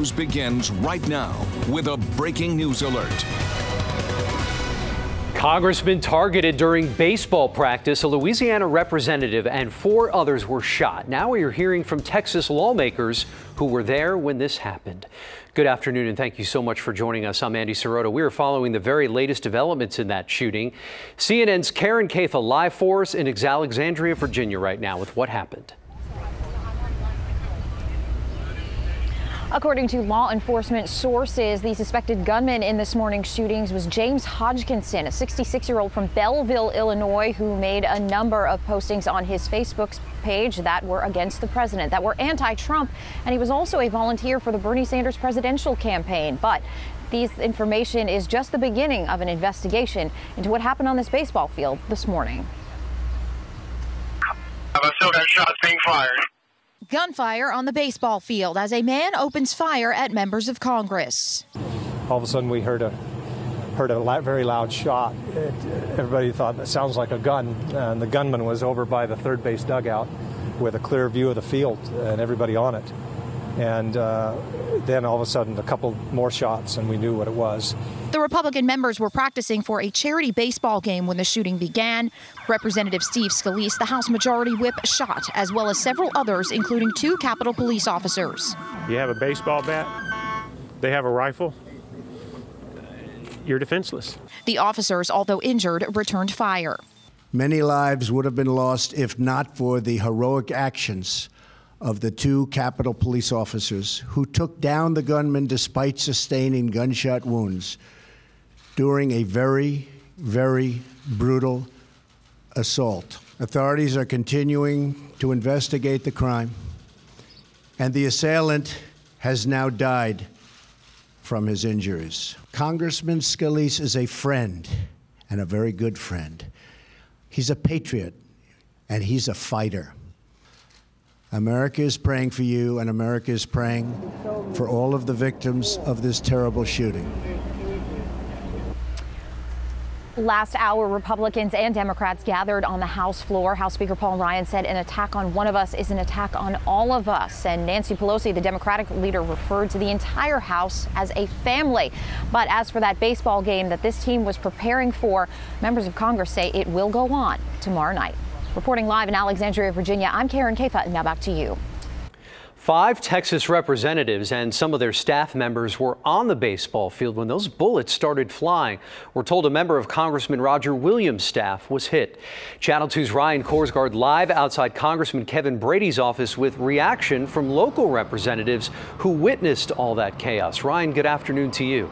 News begins right now with a breaking news alert. Congressman targeted during baseball practice. A Louisiana representative and 4 others were shot. Now we are hearing from Texas lawmakers who were there when this happened. Good afternoon, and thank you so much for joining us. I'm Andy Sirota. We are following the very latest developments in that shooting. CNN's Karen Kafa live for us in Alexandria, Virginia right now with what happened. According to law enforcement sources, the suspected gunman in this morning's shootings was James Hodgkinson, a 66-year-old from Belleville, Illinois, who made a number of postings on his Facebook page that were against the president, that were anti-Trump, and he was also a volunteer for the Bernie Sanders presidential campaign. But this information is just the beginning of an investigation into what happened on this baseball field this morning. I've still got shots being fired. Gunfire on the baseball field as a man opens fire at members of Congress. All of a sudden we heard a very loud shot. Everybody thought that sounds like a gun, and the gunman was over by the third base dugout with a clear view of the field and everybody on it. And then all of a sudden a couple more shots and we knew what it was. The Republican members were practicing for a charity baseball game when the shooting began. Representative Steve Scalise, the House Majority Whip, shot, as well as several others, including 2 Capitol Police officers. You have a baseball bat, they have a rifle, you're defenseless. The officers, although injured, returned fire. Many lives would have been lost if not for the heroic actions of the 2 Capitol Police officers who took down the gunman despite sustaining gunshot wounds during a very, very brutal assault. Authorities are continuing to investigate the crime, and the assailant has now died from his injuries. Congressman Scalise is a friend, and a very good friend. He's a patriot, and he's a fighter. America is praying for you, and America is praying for all of the victims of this terrible shooting. Last hour, Republicans and Democrats gathered on the House floor. House Speaker Paul Ryan said an attack on one of us is an attack on all of us. And Nancy Pelosi, the Democratic leader, referred to the entire House as a family. But as for that baseball game that this team was preparing for, members of Congress say it will go on tomorrow night. Reporting live in Alexandria, Virginia, I'm Karen Kafa. Now back to you. 5 Texas representatives and some of their staff members were on the baseball field when those bullets started flying. We're told a member of Congressman Roger Williams' staff was hit. Channel 2's Ryan Korsgaard live outside Congressman Kevin Brady's office with reaction from local representatives who witnessed all that chaos. Ryan, good afternoon to you.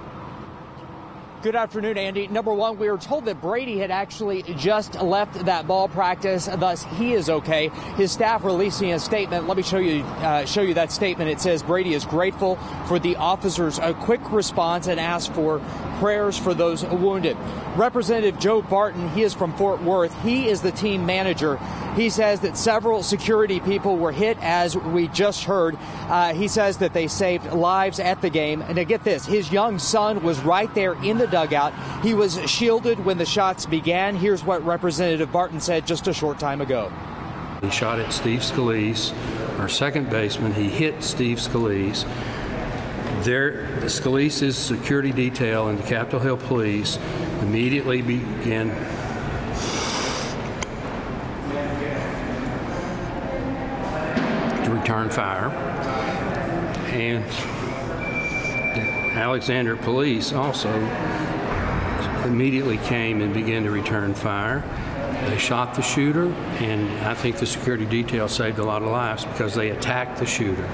Good afternoon, Andy. Number one, we were told that Brady had actually just left that ball practice, thus he is okay. His staff releasing a statement. Let me show you that statement. It says Brady is grateful for the officers' quick response and asks for prayers for those wounded. Representative Joe Barton, he is from Fort Worth. He is the team manager. He says that several security people were hit, as we just heard. He says that they saved lives at the game. And to get this, his young son was right there in the dugout. He was shielded when the shots began. Here's what Representative Barton said just a short time ago. He shot at Steve Scalise, our second baseman. He hit Steve Scalise. The Scalise's security detail and the Capitol Hill Police immediately began to return fire. And the Alexandria Police also immediately came and began to return fire. They shot the shooter, and I think the security detail saved a lot of lives because they attacked the shooter.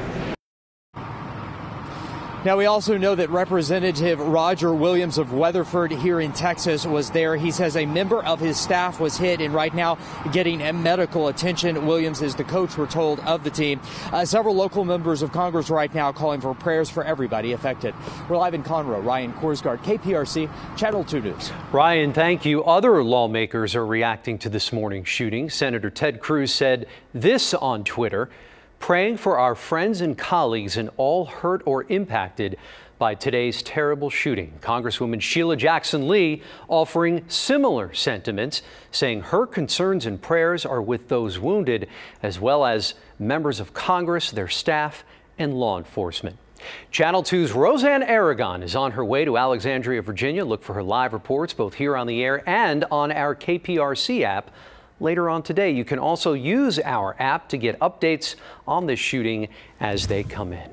Now, we also know that Representative Roger Williams of Weatherford here in Texas was there. He says a member of his staff was hit and right now getting medical attention. Williams is the coach, we're told, of the team. Several local members of Congress right now calling for prayers for everybody affected. We're live in Conroe. Ryan Korsgaard, KPRC, Channel 2 News. Ryan, thank you. Other lawmakers are reacting to this morning's shooting. Senator Ted Cruz said this on Twitter: praying for our friends and colleagues and all hurt or impacted by today's terrible shooting. Congresswoman Sheila Jackson Lee offering similar sentiments, saying her concerns and prayers are with those wounded, as well as members of Congress, their staff, and law enforcement. Channel 2's Roseanne Aragon is on her way to Alexandria, Virginia. Look for her live reports both here on the air and on our KPRC app later on today. You can also use our app to get updates on this shooting as they come in.